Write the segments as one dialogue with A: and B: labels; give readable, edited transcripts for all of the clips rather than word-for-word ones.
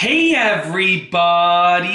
A: Hey everybody!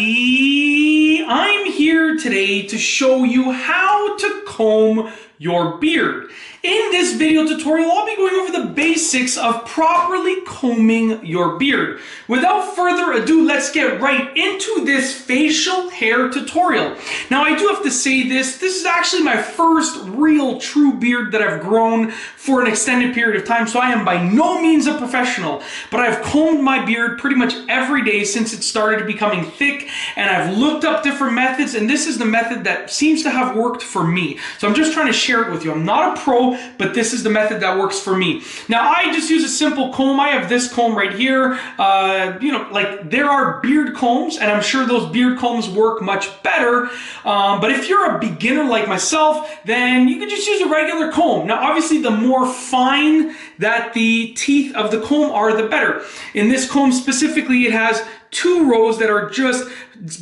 A: I'm here today to show you how to comb your beard. In this video tutorial, I'll be going over the basics of properly combing your beard. Without further ado, let's get right into this facial hair tutorial. Now, I do have to say this is actually my first real true beard that I've grown for an extended period of time, so I am by no means a professional, but I've combed my beard pretty much every day since it started becoming thick, and I've looked up different methods, and this is the method that seems to have worked for me. So I'm just trying to share it with you. I'm not a pro, but this is the method that works for me. Now, I just use a simple comb. I have this comb right here. There are beard combs, and I'm sure those beard combs work much better. But if you're a beginner like myself, then you can just use a regular comb. Now, obviously, the more fine that the teeth of the comb are, the better. In this comb specifically, it has two rows that are just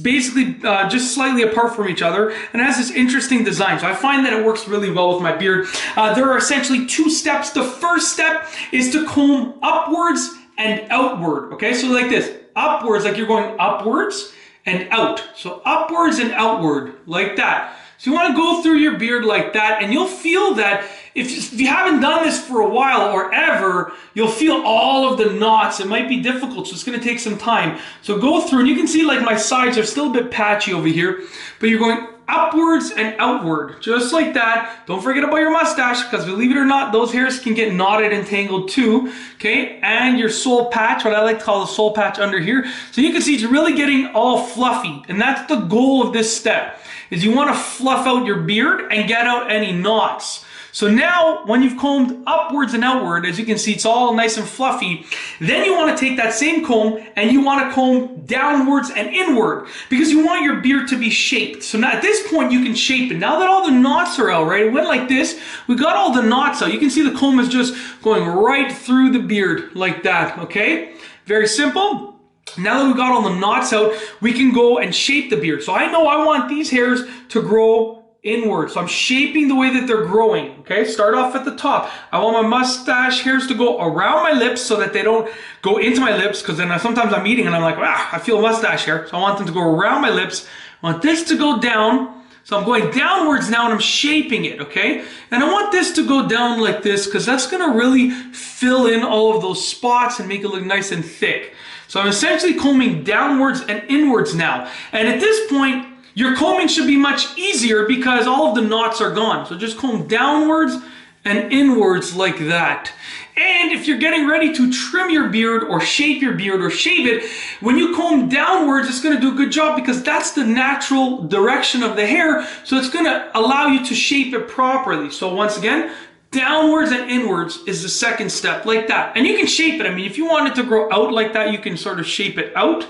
A: basically just slightly apart from each other, and it has this interesting design. So I find that it works really well with my beard. There are essentially two steps. The first step is to comb upwards and outward. Okay, so like this, upwards, like you're going upwards and out. So upwards and outward, like that. So you want to go through your beard like that, and you'll feel that if you haven't done this for a while or ever, you'll feel all of the knots. It might be difficult, so it's going to take some time. So go through, and you can see like my sides are still a bit patchy over here, but you're going upwards and outward, just like that. Don't forget about your mustache, because believe it or not, those hairs can get knotted and tangled too, okay? And your soul patch, what I like to call the soul patch under here. So you can see it's really getting all fluffy, and that's the goal of this step, is you want to fluff out your beard and get out any knots. So now, when you've combed upwards and outward, as you can see, it's all nice and fluffy, then you want to take that same comb and you want to comb downwards and inward, because you want your beard to be shaped. So now at this point, you can shape it. Now that all the knots are out, right? It went like this. We got all the knots out. You can see the comb is just going right through the beard like that, okay? Very simple. Now that we got all the knots out, we can go and shape the beard. So I know I want these hairs to grow inward. So I'm shaping the way that they're growing, okay? Start off at the top. I want my mustache hairs to go around my lips so that they don't go into my lips, because then sometimes I'm eating and I'm like, I feel a mustache hair. So I want them to go around my lips. I want this to go down. So I'm going downwards now and I'm shaping it, okay? And I want this to go down like this, because that's gonna really fill in all of those spots and make it look nice and thick. So I'm essentially combing downwards and inwards now. And at this point, your combing should be much easier because all of the knots are gone. So just comb downwards and inwards like that. And if you're getting ready to trim your beard or shave it, when you comb downwards, it's going to do a good job, because that's the natural direction of the hair. So it's going to allow you to shape it properly. So once again, downwards and inwards is the second step, like that. And you can shape it. I mean, if you want it to grow out like that, you can sort of shape it out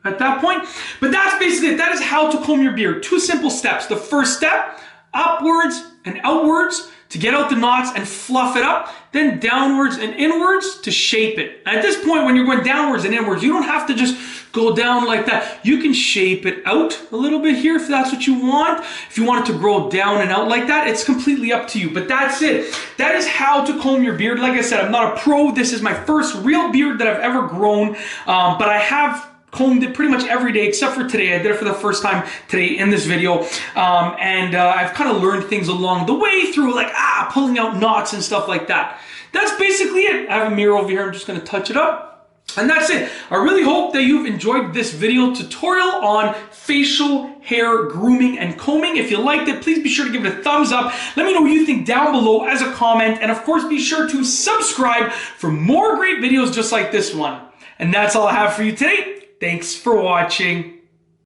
A: at that point. But that's basically it. That is how to comb your beard. Two simple steps. The first step, upwards and outwards to get out the knots and fluff it up. Then downwards and inwards to shape it. And at this point, when you're going downwards and inwards, you don't have to just go down like that. You can shape it out a little bit here if that's what you want. If you want it to grow down and out like that, it's completely up to you. But that's it. That is how to comb your beard. Like I said, I'm not a pro. This is my first real beard that I've ever grown. But I have combed it pretty much every day except for today. I did it for the first time today in this video. I've kind of learned things along the way through like pulling out knots and stuff like that. That's basically it. I have a mirror over here. I'm just going to touch it up. And that's it. I really hope that you've enjoyed this video tutorial on facial hair grooming and combing. If you liked it, please be sure to give it a thumbs up. Let me know what you think down below as a comment. And of course, be sure to subscribe for more great videos just like this one. And that's all I have for you today. Thanks for watching.